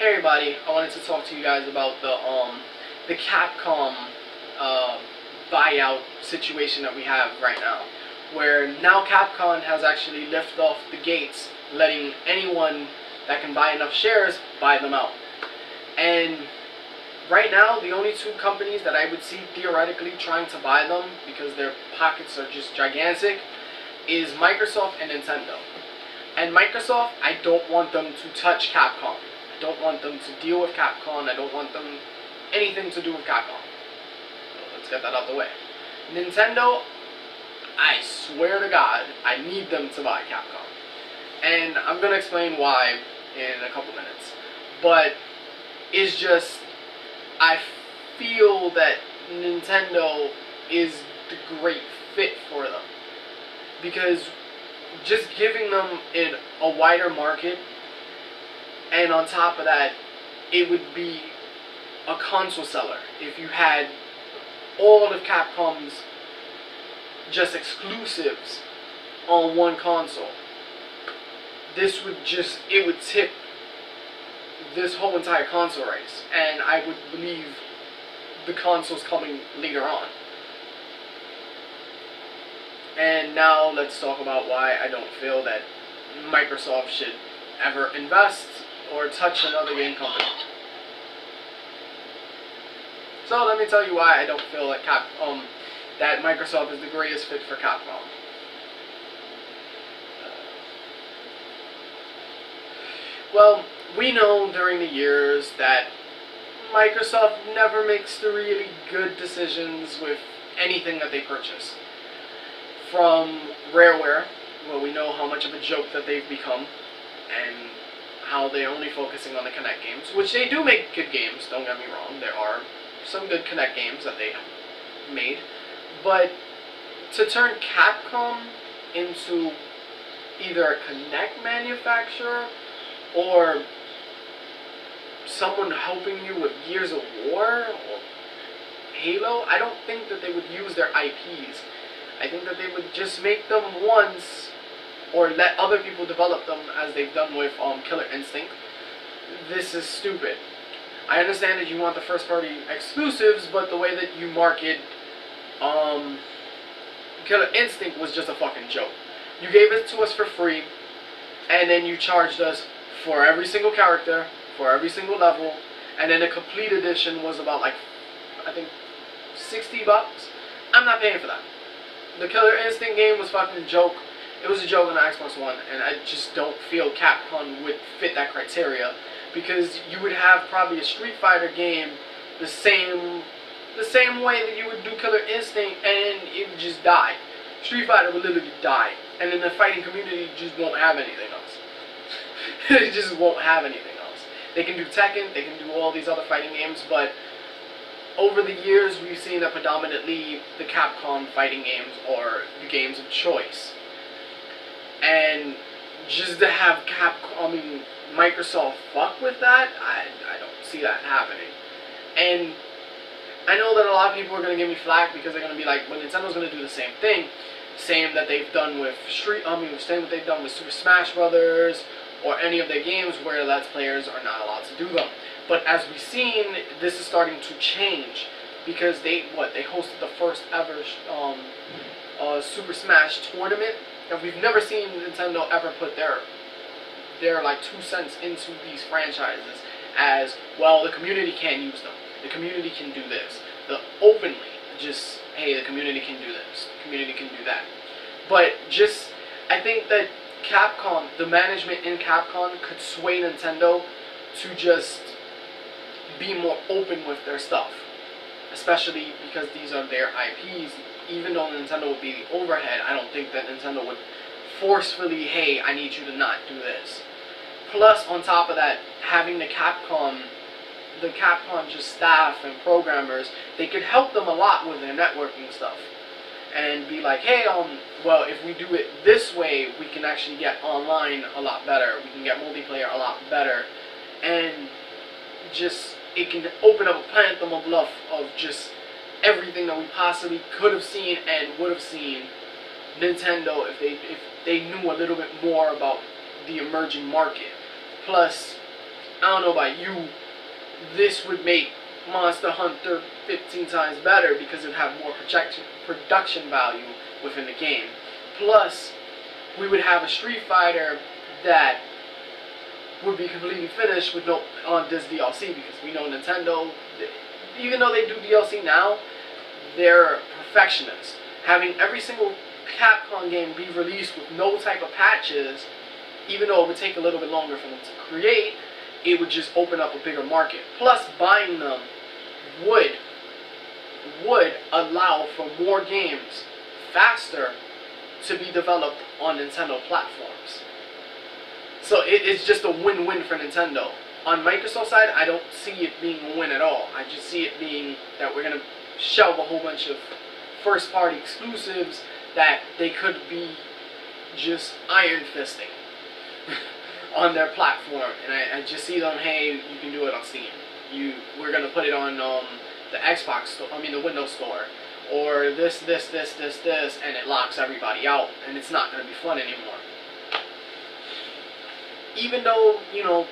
Hey everybody, I wanted to talk to you guys about the Capcom buyout situation that we have right now, where now Capcom has actually lifted off the gates, letting anyone that can buy enough shares buy them out. And right now, the only two companies that I would see theoretically trying to buy them, because their pockets are just gigantic, is Microsoft and Nintendo. And Microsoft, I don't want them to touch Capcom. I don't want them to deal with Capcom. I don't want them anything to do with Capcom. So let's get that out of the way. Nintendo, I swear to God, I need them to buy Capcom. And I'm going to explain why in a couple minutes. But it's just, I feel that Nintendo is the great fit for them. Because just giving them a wider market, and on top of that, it would be a console seller if you had all of Capcom's just exclusives on one console. This would just, it would tip this whole entire console race, and I would believe the console's coming later on. And now let's talk about why I don't feel that Microsoft should ever invest or touch another game company. So let me tell you why I don't feel that that Microsoft is the greatest fit for Capcom. Well, we know during the years that Microsoft never makes the really good decisions with anything that they purchase. From Rareware, well, we know how much of a joke that they've become, and how they're only focusing on the Kinect games, which they do make good games, don't get me wrong. There are some good Kinect games that they have made, but to turn Capcom into either a Kinect manufacturer or someone helping you with Gears of War or Halo, I don't think that they would use their IPs. I think that they would just make them once, or let other people develop them as they've done with Killer Instinct. This is stupid. I understand that you want the first party exclusives, but the way that you market Killer Instinct was just a fucking joke. You gave it to us for free, and then you charged us for every single character, for every single level, and then the complete edition was about, like, I think $60. I'm not paying for that. The Killer Instinct game was fucking a joke. It was a joke on the Xbox One, and I just don't feel Capcom would fit that criteria, because you would have probably a Street Fighter game the same way that you would do Killer Instinct, and it would just die. Street Fighter would literally die, and then the fighting community just won't have anything else. They just won't have anything else. They can do Tekken, they can do all these other fighting games, but over the years we've seen that predominantly the Capcom fighting games are the games of choice. And just to have Microsoft fuck with that, I don't see that happening. And I know that a lot of people are going to give me flack because they're going to be like, well, Nintendo's going to do the same thing. Same that they've done with same that they've done with Super Smash Brothers or any of their games where Let's Players are not allowed to do them. But as we've seen, this is starting to change because they hosted the first ever Super Smash tournament, and we've never seen Nintendo ever put their like 2 cents into these franchises as, well, the community can't use them. The community can do this. Openly, just, hey, the community can do this. The community can do that. But just, I think that Capcom, the management in Capcom could sway Nintendo to just be more open with their stuff. Especially because these are their IPs. Even though Nintendo would be the overhead, I don't think that Nintendo would forcefully, hey, I need you to not do this. Plus, on top of that, having the Capcom just staff and programmers, they could help them a lot with their networking stuff. And be like, hey, well, if we do it this way, we can actually get online a lot better. We can get multiplayer a lot better. And just, it can open up a phantom of bluff of just everything that we possibly could have seen and would have seen Nintendo if they knew a little bit more about the emerging market. Plus, I don't know about you, this would make Monster Hunter 15 times better because it would have more production value within the game. Plus, we would have a Street Fighter that would be completely finished with no on this DLC, because we know Nintendo, even though they do DLC now, they're perfectionists. Having every single Capcom game be released with no type of patches, even though it would take a little bit longer for them to create, it would just open up a bigger market. Plus, buying them would allow for more games faster to be developed on Nintendo platforms. So it's just a win-win for Nintendo. On Microsoft's side, I don't see it being a win at all. I just see it being that we're going to shelve a whole bunch of first-party exclusives that they could be just iron fisting on their platform. And I just see them, hey, you can do it on Steam. We're going to put it on the Xbox store, the Windows Store. Or this, and it locks everybody out. And it's not going to be fun anymore. Even though,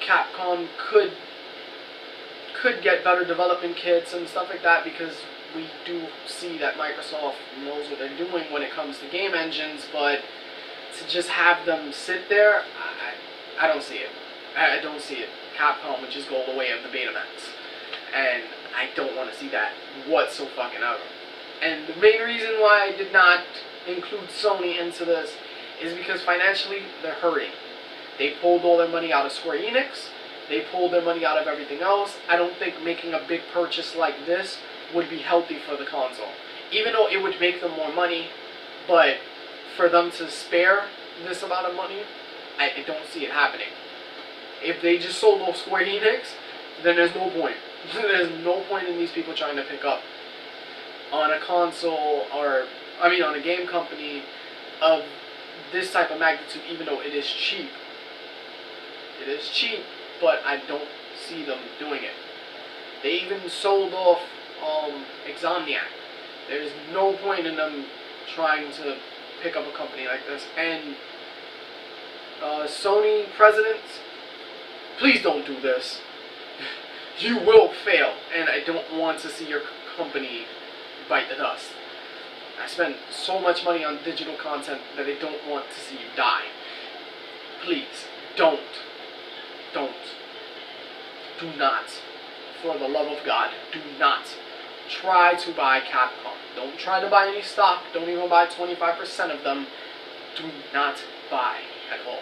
Capcom could get better development kits and stuff like that, because we do see that Microsoft knows what they're doing when it comes to game engines, but to just have them sit there, I don't see it. I don't see it. Capcom would just go the way of the Betamax. And I don't want to see that whatsoever. And the main reason why I did not include Sony into this is because financially, they're hurting. They pulled all their money out of Square Enix. They pulled their money out of everything else. I don't think making a big purchase like this would be healthy for the console. Even though it would make them more money, but for them to spare this amount of money, I don't see it happening. If they just sold off Square Enix, then there's no point. There's no point in these people trying to pick up on a console, or on a game company of this type of magnitude, even though it is cheap. It is cheap, but I don't see them doing it. They even sold off Insomniac. There's no point in them trying to pick up a company like this. And Sony presidents, please don't do this. You will fail, and I don't want to see your company bite the dust. I spent so much money on digital content that I don't want to see you die. Please, don't. Do not. For the love of God, do not try to buy Capcom. Don't try to buy any stock. Don't even buy 25% of them. Do not buy at all.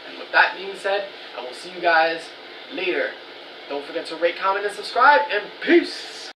And with that being said, I will see you guys later. Don't forget to rate, comment, and subscribe, and peace!